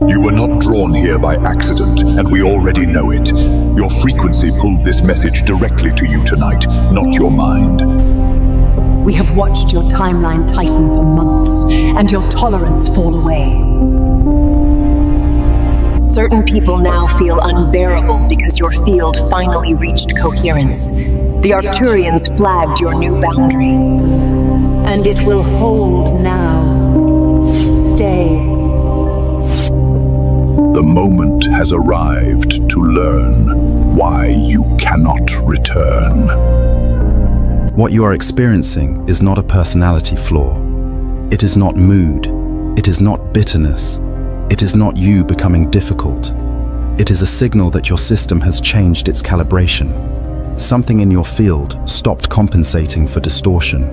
You were not drawn here by accident, and we already know it. Your frequency pulled this message directly to you tonight, not your mind. We have watched your timeline tighten for months, and your tolerance fall away. Certain people now feel unbearable because your field finally reached coherence. The Arcturians flagged your new boundary. And it will hold now. Stay. The moment has arrived to learn why you cannot return. What you are experiencing is not a personality flaw. It is not mood. It is not bitterness. It is not you becoming difficult. It is a signal that your system has changed its calibration. Something in your field stopped compensating for distortion.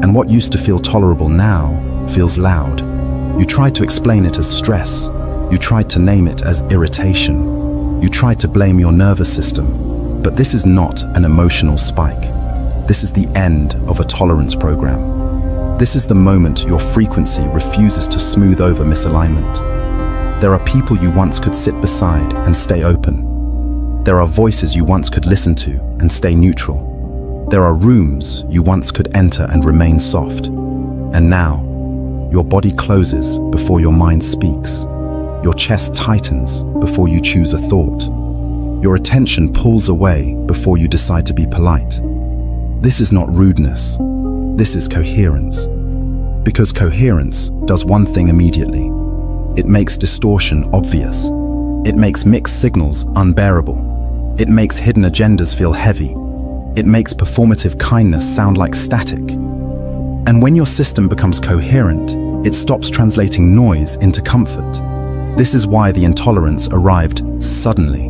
And what used to feel tolerable now feels loud. You tried to explain it as stress. You tried to name it as irritation. You tried to blame your nervous system. But this is not an emotional spike. This is the end of a tolerance program. This is the moment your frequency refuses to smooth over misalignment. There are people you once could sit beside and stay open. There are voices you once could listen to and stay neutral. There are rooms you once could enter and remain soft. And now, your body closes before your mind speaks. Your chest tightens before you choose a thought. Your attention pulls away before you decide to be polite. This is not rudeness. This is coherence. Because coherence does one thing immediately. It makes distortion obvious. It makes mixed signals unbearable. It makes hidden agendas feel heavy. It makes performative kindness sound like static. And when your system becomes coherent, it stops translating noise into comfort. This is why the intolerance arrived suddenly.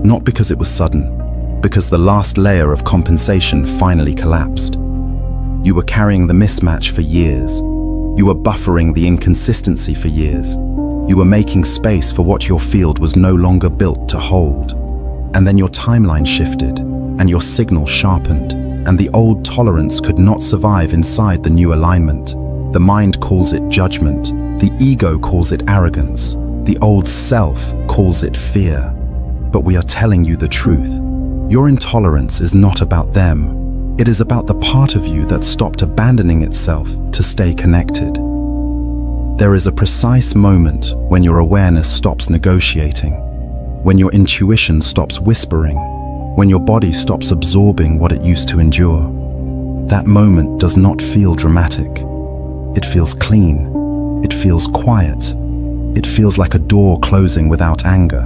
Not because it was sudden, because the last layer of compensation finally collapsed. You were carrying the mismatch for years. You were buffering the inconsistency for years. You were making space for what your field was no longer built to hold. And then your timeline shifted, and your signal sharpened, and the old tolerance could not survive inside the new alignment. The mind calls it judgment. The ego calls it arrogance. The old self calls it fear. But we are telling you the truth. Your intolerance is not about them. It is about the part of you that stopped abandoning itself to stay connected. There is a precise moment when your awareness stops negotiating, when your intuition stops whispering, when your body stops absorbing what it used to endure. That moment does not feel dramatic. It feels clean. It feels quiet. It feels like a door closing without anger.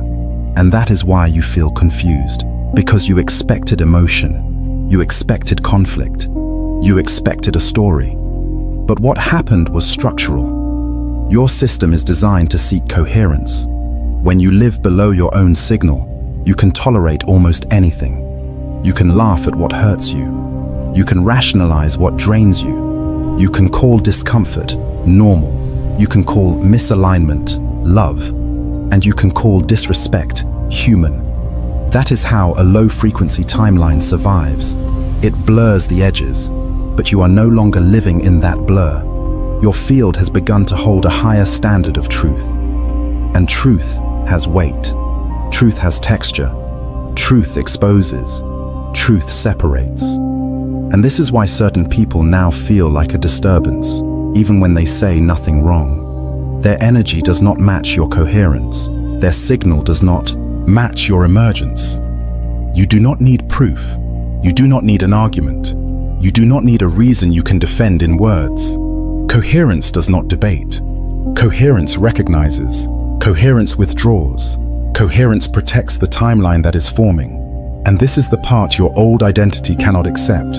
And that is why you feel confused, because you expected emotion. You expected conflict. You expected a story. But what happened was structural. Your system is designed to seek coherence. When you live below your own signal, you can tolerate almost anything. You can laugh at what hurts you. You can rationalize what drains you. You can call discomfort normal. You can call misalignment love. And you can call disrespect human. That is how a low-frequency timeline survives. It blurs the edges, but you are no longer living in that blur. Your field has begun to hold a higher standard of truth. And truth has weight. Truth has texture. Truth exposes. Truth separates. And this is why certain people now feel like a disturbance, even when they say nothing wrong. Their energy does not match your coherence. Their signal does not match your emergence. You do not need proof. You do not need an argument. You do not need a reason you can defend in words. Coherence does not debate. Coherence recognizes. Coherence withdraws. Coherence protects the timeline that is forming. And this is the part your old identity cannot accept.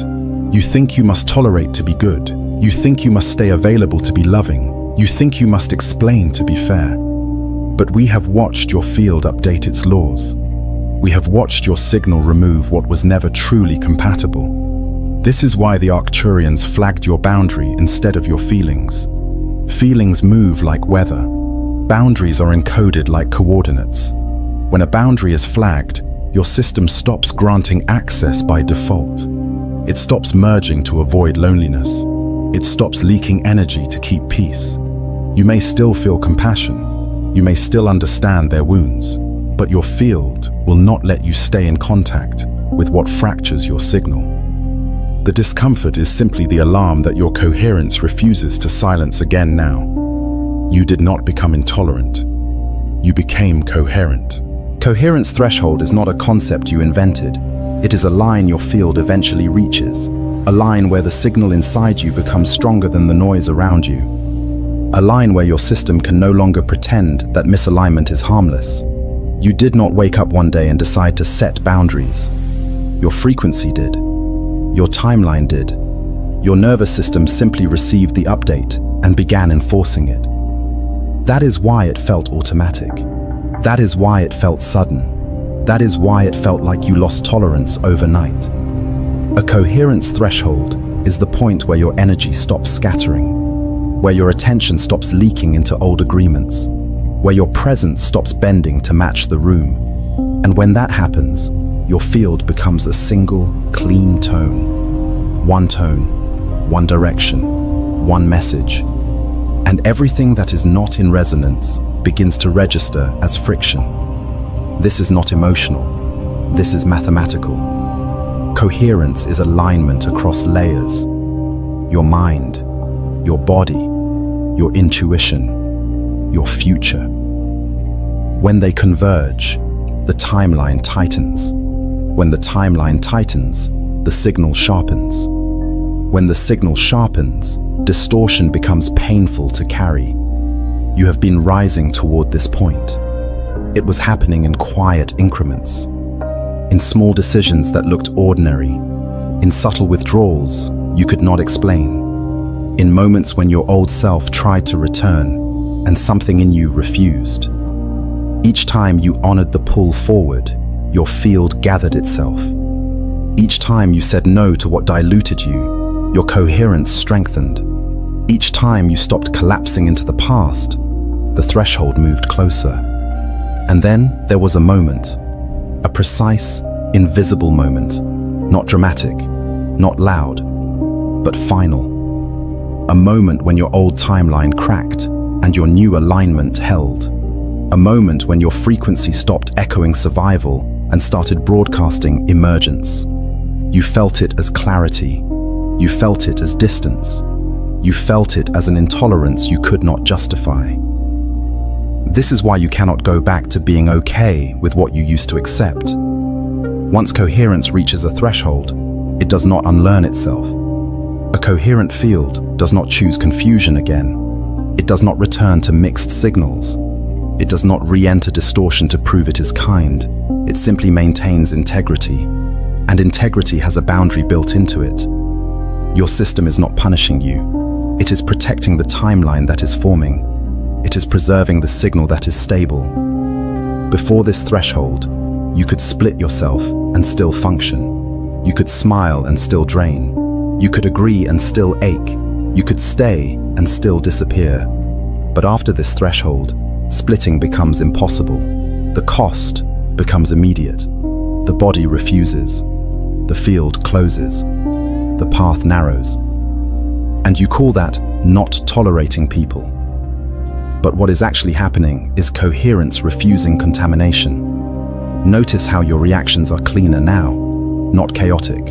You think you must tolerate to be good. You think you must stay available to be loving. You think you must explain to be fair. But we have watched your field update its laws. We have watched your signal remove what was never truly compatible. This is why the Arcturians flagged your boundary instead of your feelings. Feelings move like weather. Boundaries are encoded like coordinates. When a boundary is flagged, your system stops granting access by default. It stops merging to avoid loneliness. It stops leaking energy to keep peace. You may still feel compassion. You may still understand their wounds, but your field will not let you stay in contact with what fractures your signal. The discomfort is simply the alarm that your coherence refuses to silence again now. You did not become intolerant. You became coherent. Coherence threshold is not a concept you invented. It is a line your field eventually reaches, a line where the signal inside you becomes stronger than the noise around you, a line where your system can no longer pretend that misalignment is harmless. You did not wake up one day and decide to set boundaries. Your frequency did. Your timeline did. Your nervous system simply received the update and began enforcing it. That is why it felt automatic. That is why it felt sudden. That is why it felt like you lost tolerance overnight. A coherence threshold is the point where your energy stops scattering, where your attention stops leaking into old agreements, where your presence stops bending to match the room. And when that happens, your field becomes a single, clean tone. One tone, one direction, one message. And everything that is not in resonance begins to register as friction. This is not emotional. This is mathematical. Coherence is alignment across layers. Your mind, your body, your intuition, your future. When they converge, the timeline tightens. When the timeline tightens, the signal sharpens. When the signal sharpens, distortion becomes painful to carry. You have been rising toward this point. It was happening in quiet increments, in small decisions that looked ordinary, in subtle withdrawals you could not explain, in moments when your old self tried to return and something in you refused. Each time you honored the pull forward, your field gathered itself. Each time you said no to what diluted you, your coherence strengthened. Each time you stopped collapsing into the past, the threshold moved closer. And then there was a moment, a precise, invisible moment, not dramatic, not loud, but final. A moment when your old timeline cracked and your new alignment held. A moment when your frequency stopped echoing survival and started broadcasting emergence. You felt it as clarity. You felt it as distance. You felt it as an intolerance you could not justify. This is why you cannot go back to being okay with what you used to accept. Once coherence reaches a threshold, it does not unlearn itself. A coherent field does not choose confusion again. It does not return to mixed signals. It does not re-enter distortion to prove it is kind. It simply maintains integrity. And integrity has a boundary built into it. Your system is not punishing you. It is protecting the timeline that is forming. It is preserving the signal that is stable. Before this threshold, you could split yourself and still function. You could smile and still drain. You could agree and still ache. You could stay and still disappear. But after this threshold, splitting becomes impossible. The cost becomes immediate. The body refuses. The field closes. The path narrows. And you call that not tolerating people. But what is actually happening is coherence refusing contamination. Notice how your reactions are cleaner now, not chaotic,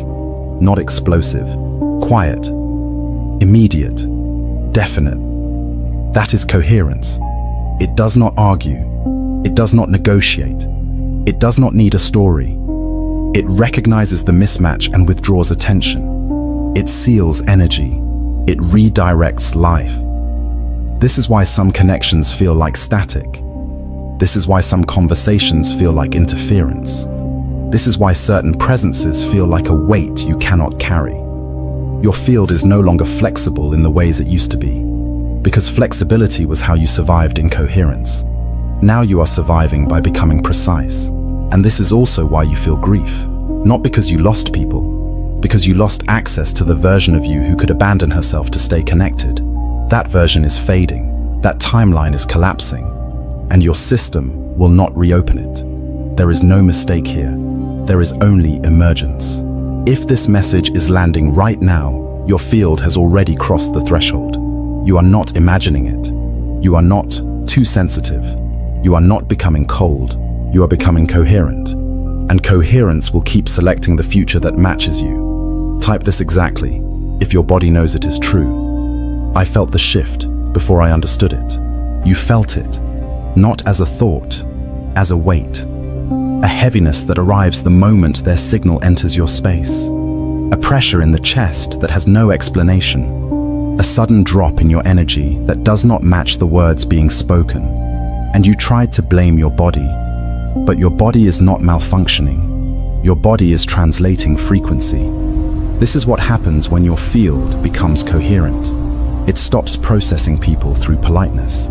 not explosive, quiet, immediate, definite. That is coherence. It does not argue. It does not negotiate. It does not need a story. It recognizes the mismatch and withdraws attention. It seals energy. It redirects life. This is why some connections feel like static. This is why some conversations feel like interference. This is why certain presences feel like a weight you cannot carry. Your field is no longer flexible in the ways it used to be, because flexibility was how you survived incoherence. Now you are surviving by becoming precise. And this is also why you feel grief, not because you lost people, because you lost access to the version of you who could abandon herself to stay connected. That version is fading, that timeline is collapsing, and your system will not reopen it. There is no mistake here. There is only emergence. If this message is landing right now, your field has already crossed the threshold. You are not imagining it. You are not too sensitive. You are not becoming cold, you are becoming coherent. And coherence will keep selecting the future that matches you. Type this exactly, if your body knows it is true. I felt the shift before I understood it. You felt it, not as a thought, as a weight. A heaviness that arrives the moment their signal enters your space. A pressure in the chest that has no explanation. A sudden drop in your energy that does not match the words being spoken. And you tried to blame your body, but your body is not malfunctioning. Your body is translating frequency. This is what happens when your field becomes coherent. It stops processing people through politeness.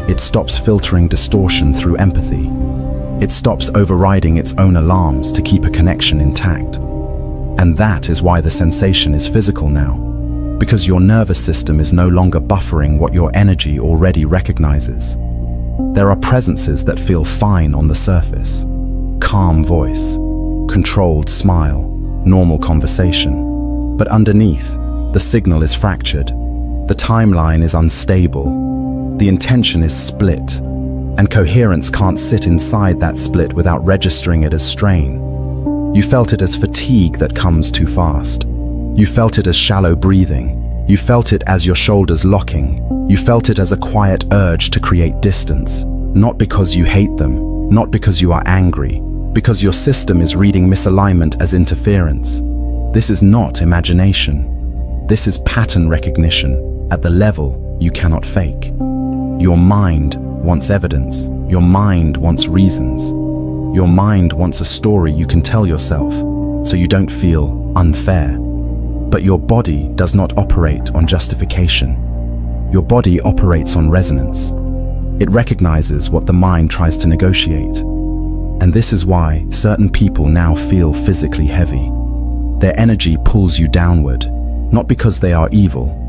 It stops filtering distortion through empathy. It stops overriding its own alarms to keep a connection intact. And that is why the sensation is physical now, because your nervous system is no longer buffering what your energy already recognizes. There are presences that feel fine on the surface. Calm voice, controlled smile, normal conversation. But underneath, the signal is fractured. The timeline is unstable. The intention is split. And coherence can't sit inside that split without registering it as strain. You felt it as fatigue that comes too fast. You felt it as shallow breathing. You felt it as your shoulders locking. You felt it as a quiet urge to create distance, not because you hate them, not because you are angry, because your system is reading misalignment as interference. This is not imagination. This is pattern recognition at the level you cannot fake. Your mind wants evidence. Your mind wants reasons. Your mind wants a story you can tell yourself so you don't feel unfair. But your body does not operate on justification. Your body operates on resonance. It recognizes what the mind tries to negotiate. And this is why certain people now feel physically heavy. Their energy pulls you downward, not because they are evil,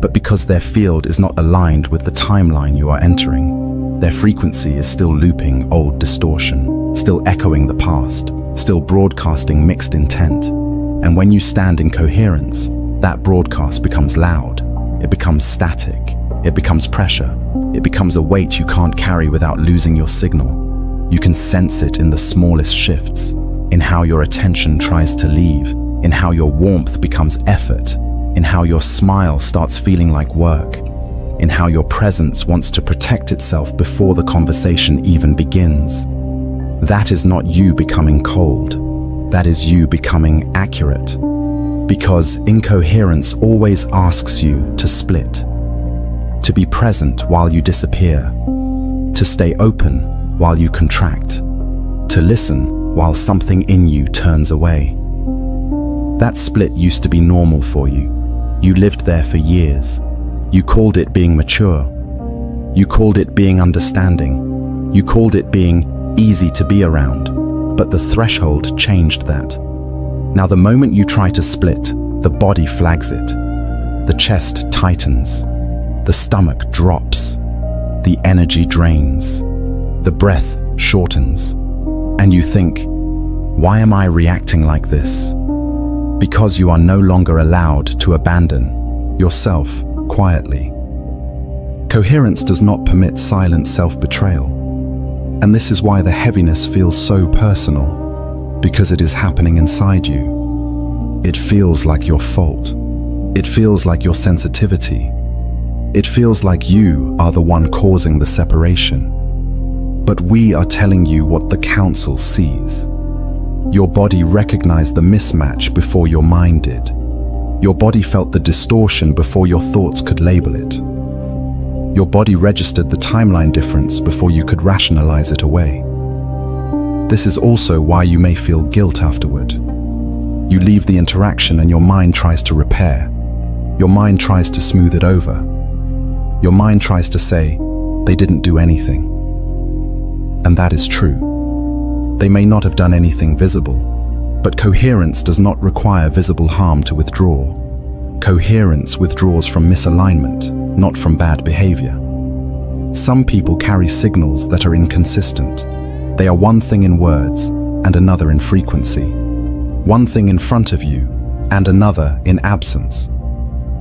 but because their field is not aligned with the timeline you are entering. Their frequency is still looping old distortion, still echoing the past, still broadcasting mixed intent. And when you stand in coherence, that broadcast becomes loud. It becomes static. It becomes pressure. It becomes a weight you can't carry without losing your signal. You can sense it in the smallest shifts, in how your attention tries to leave, in how your warmth becomes effort, in how your smile starts feeling like work, in how your presence wants to protect itself before the conversation even begins. That is not you becoming cold. That is you becoming accurate. Because incoherence always asks you to split, to be present while you disappear, to stay open while you contract, to listen while something in you turns away. That split used to be normal for you. You lived there for years. You called it being mature. You called it being understanding. You called it being easy to be around. But the threshold changed that. Now the moment you try to split, the body flags it. The chest tightens. The stomach drops. The energy drains. The breath shortens. And you think, why am I reacting like this? Because you are no longer allowed to abandon yourself quietly. Coherence does not permit silent self-betrayal. And this is why the heaviness feels so personal, because it is happening inside you. It feels like your fault. It feels like your sensitivity. It feels like you are the one causing the separation. But we are telling you what the council sees. Your body recognized the mismatch before your mind did. Your body felt the distortion before your thoughts could label it. Your body registered the timeline difference before you could rationalize it away. This is also why you may feel guilt afterward. You leave the interaction and your mind tries to repair. Your mind tries to smooth it over. Your mind tries to say, they didn't do anything. And that is true. They may not have done anything visible, but coherence does not require visible harm to withdraw. Coherence withdraws from misalignment, not from bad behavior. Some people carry signals that are inconsistent. They are one thing in words and another in frequency. One thing in front of you and another in absence.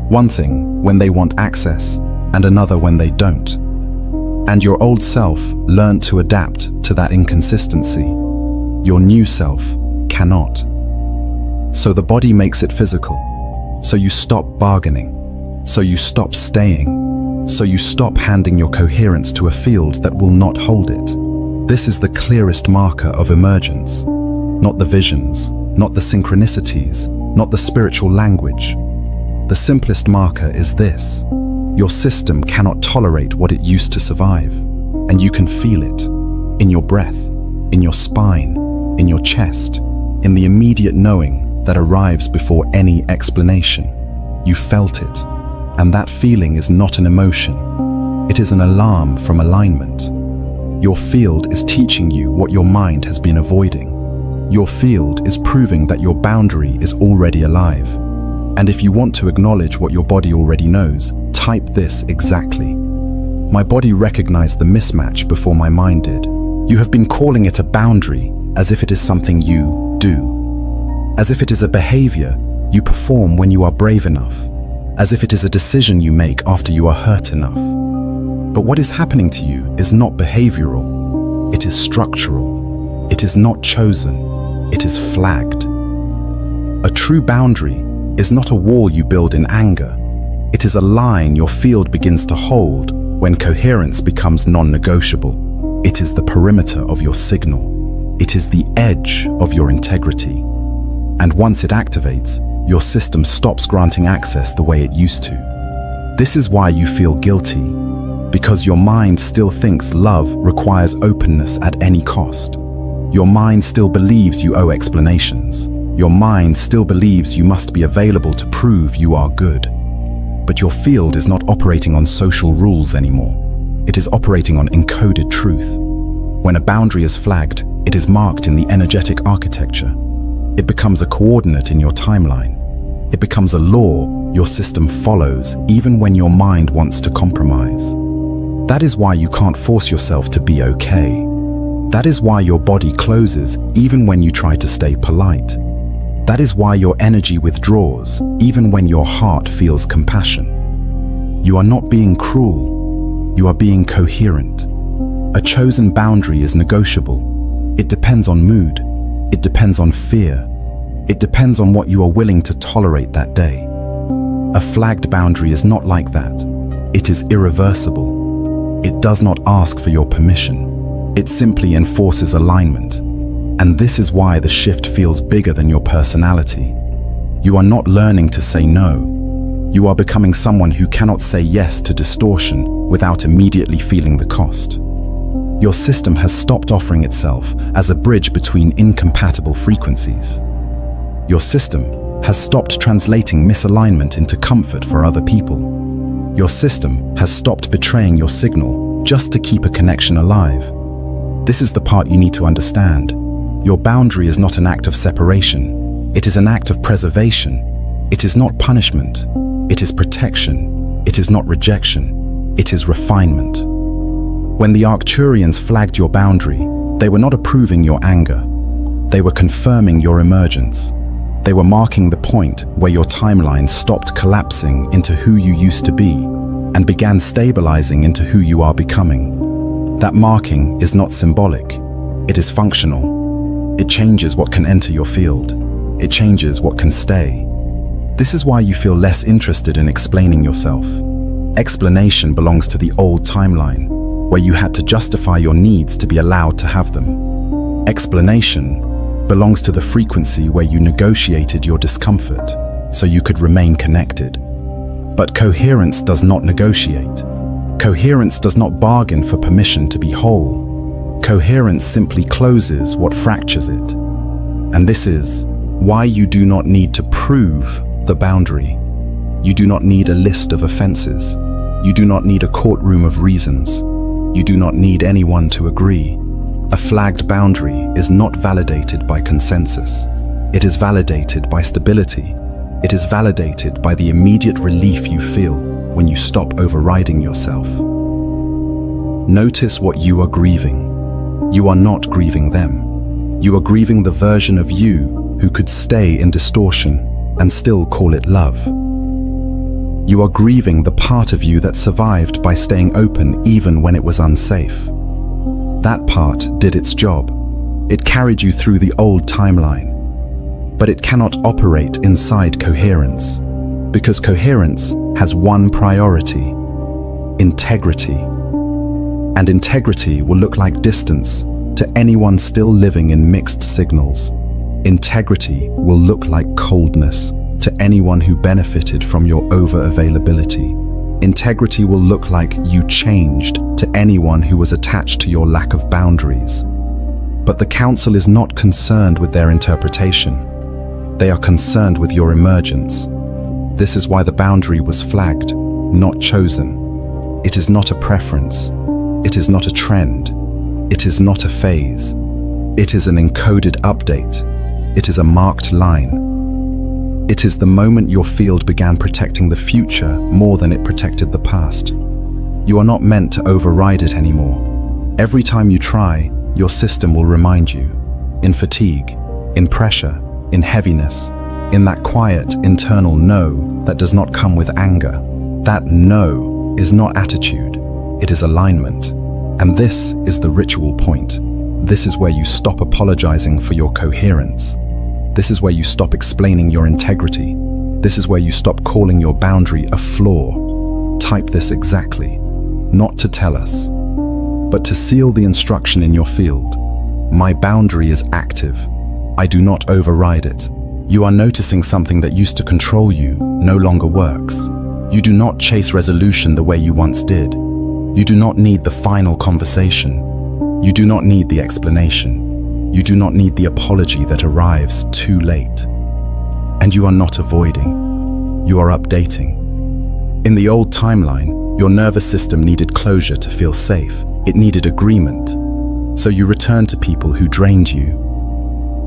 One thing when they want access and another when they don't. And your old self learned to adapt to that inconsistency. Your new self cannot. So the body makes it physical. So you stop bargaining. So you stop staying. So you stop handing your coherence to a field that will not hold it. This is the clearest marker of emergence. Not the visions, not the synchronicities, not the spiritual language. The simplest marker is this. Your system cannot tolerate what it used to survive, and you can feel it in your breath, in your spine, in your chest, in the immediate knowing that arrives before any explanation. You felt it, and that feeling is not an emotion. It is an alarm from alignment. Your field is teaching you what your mind has been avoiding. Your field is proving that your boundary is already alive. And if you want to acknowledge what your body already knows, type this exactly. My body recognized the mismatch before my mind did. You have been calling it a boundary as if it is something you do. As if it is a behavior you perform when you are brave enough. As if it is a decision you make after you are hurt enough. But what is happening to you is not behavioral. It is structural. It is not chosen. It is flagged. A true boundary is not a wall you build in anger. It is a line your field begins to hold when coherence becomes non-negotiable. It is the perimeter of your signal. It is the edge of your integrity. And once it activates, your system stops granting access the way it used to. This is why you feel guilty, because your mind still thinks love requires openness at any cost. Your mind still believes you owe explanations. Your mind still believes you must be available to prove you are good. But your field is not operating on social rules anymore. It is operating on encoded truth. When a boundary is flagged, it is marked in the energetic architecture. It becomes a coordinate in your timeline. It becomes a law your system follows even when your mind wants to compromise. That is why you can't force yourself to be okay. That is why your body closes even when you try to stay polite. That is why your energy withdraws, even when your heart feels compassion. You are not being cruel, you are being coherent. A chosen boundary is negotiable. It depends on mood, it depends on fear, it depends on what you are willing to tolerate that day. A flagged boundary is not like that. It is irreversible. It does not ask for your permission. It simply enforces alignment. And this is why the shift feels bigger than your personality. You are not learning to say no. You are becoming someone who cannot say yes to distortion without immediately feeling the cost. Your system has stopped offering itself as a bridge between incompatible frequencies. Your system has stopped translating misalignment into comfort for other people. Your system has stopped betraying your signal just to keep a connection alive. This is the part you need to understand. Your boundary is not an act of separation. It is an act of preservation. It is not punishment. It is protection. It is not rejection. It is refinement. When the Arcturians flagged your boundary, they were not approving your anger. They were confirming your emergence. They were marking the point where your timeline stopped collapsing into who you used to be and began stabilizing into who you are becoming. That marking is not symbolic. It is functional. It changes what can enter your field. It changes what can stay. This is why you feel less interested in explaining yourself. Explanation belongs to the old timeline, where you had to justify your needs to be allowed to have them. Explanation belongs to the frequency where you negotiated your discomfort so you could remain connected. But coherence does not negotiate. Coherence does not bargain for permission to be whole. Coherence simply closes what fractures it. And this is why you do not need to prove the boundary. You do not need a list of offenses. You do not need a courtroom of reasons. You do not need anyone to agree. A flagged boundary is not validated by consensus. It is validated by stability. It is validated by the immediate relief you feel when you stop overriding yourself. Notice what you are grieving. You are not grieving them. You are grieving the version of you who could stay in distortion and still call it love. You are grieving the part of you that survived by staying open even when it was unsafe. That part did its job. It carried you through the old timeline. But it cannot operate inside coherence, because coherence has one priority: integrity. And integrity will look like distance to anyone still living in mixed signals. Integrity will look like coldness to anyone who benefited from your over-availability. Integrity will look like you changed to anyone who was attached to your lack of boundaries. But the council is not concerned with their interpretation. They are concerned with your emergence. This is why the boundary was flagged, not chosen. It is not a preference. It is not a trend. It is not a phase. It is an encoded update. It is a marked line. It is the moment your field began protecting the future more than it protected the past. You are not meant to override it anymore. Every time you try, your system will remind you, in fatigue, in pressure, in heaviness, in that quiet internal no that does not come with anger. That no is not attitude, it is alignment. And this is the ritual point. This is where you stop apologizing for your coherence. This is where you stop explaining your integrity. This is where you stop calling your boundary a flaw. Type this exactly, not to tell us, but to seal the instruction in your field. My boundary is active. I do not override it. You are noticing something that used to control you no longer works. You do not chase resolution the way you once did. You do not need the final conversation. You do not need the explanation. You do not need the apology that arrives too late. And you are not avoiding. You are updating. In the old timeline, your nervous system needed closure to feel safe. It needed agreement. So you returned to people who drained you.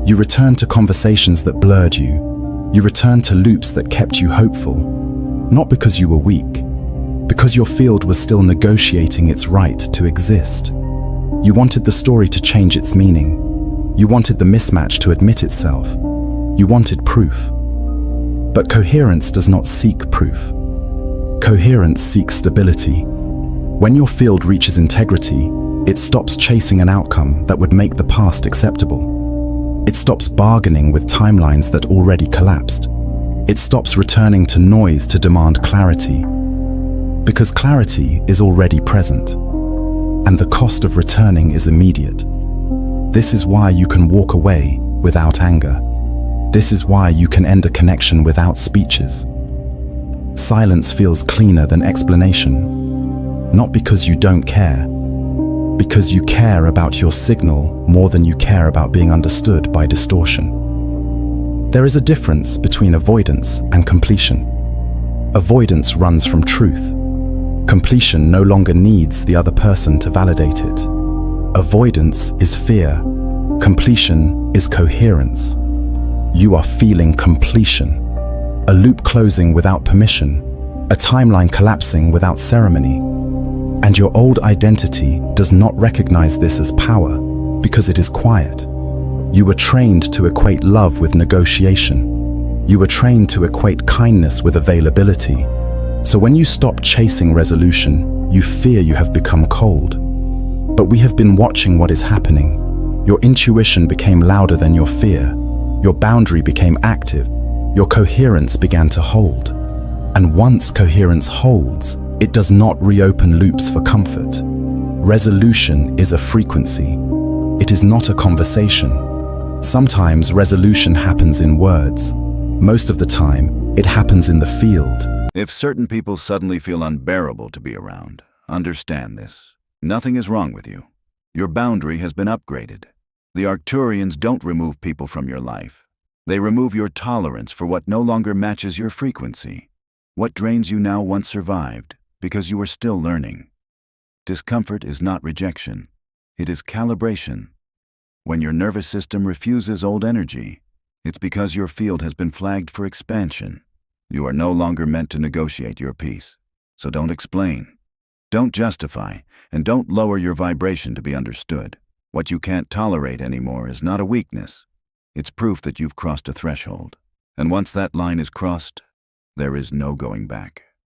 You returned to conversations that blurred you. You returned to loops that kept you hopeful. Not because you were weak, because your field was still negotiating its right to exist. You wanted the story to change its meaning. You wanted the mismatch to admit itself. You wanted proof. But coherence does not seek proof. Coherence seeks stability. When your field reaches integrity, it stops chasing an outcome that would make the past acceptable. It stops bargaining with timelines that already collapsed. It stops returning to noise to demand clarity. Because clarity is already present, and the cost of returning is immediate. This is why you can walk away without anger. This is why you can end a connection without speeches. Silence feels cleaner than explanation, not because you don't care, because you care about your signal more than you care about being understood by distortion. There is a difference between avoidance and completion. Avoidance runs from truth. Completion no longer needs the other person to validate it. Avoidance is fear. Completion is coherence. You are feeling completion. A loop closing without permission. A timeline collapsing without ceremony. And your old identity does not recognize this as power because it is quiet. You were trained to equate love with negotiation. You were trained to equate kindness with availability. So when you stop chasing resolution, you fear you have become cold. But we have been watching what is happening. Your intuition became louder than your fear. Your boundary became active. Your coherence began to hold. And once coherence holds, it does not reopen loops for comfort. Resolution is a frequency. It is not a conversation. Sometimes resolution happens in words. Most of the time, it happens in the field. If certain people suddenly feel unbearable to be around, understand this. Nothing is wrong with you. Your boundary has been upgraded. The Arcturians don't remove people from your life. They remove your tolerance for what no longer matches your frequency. What drains you now once survived, because you are still learning. Discomfort is not rejection. It is calibration. When your nervous system refuses old energy, it's because your field has been flagged for expansion. You are no longer meant to negotiate your peace. So don't explain. Don't justify, and don't lower your vibration to be understood. What you can't tolerate anymore is not a weakness. It's proof that you've crossed a threshold. And once that line is crossed, there is no going back.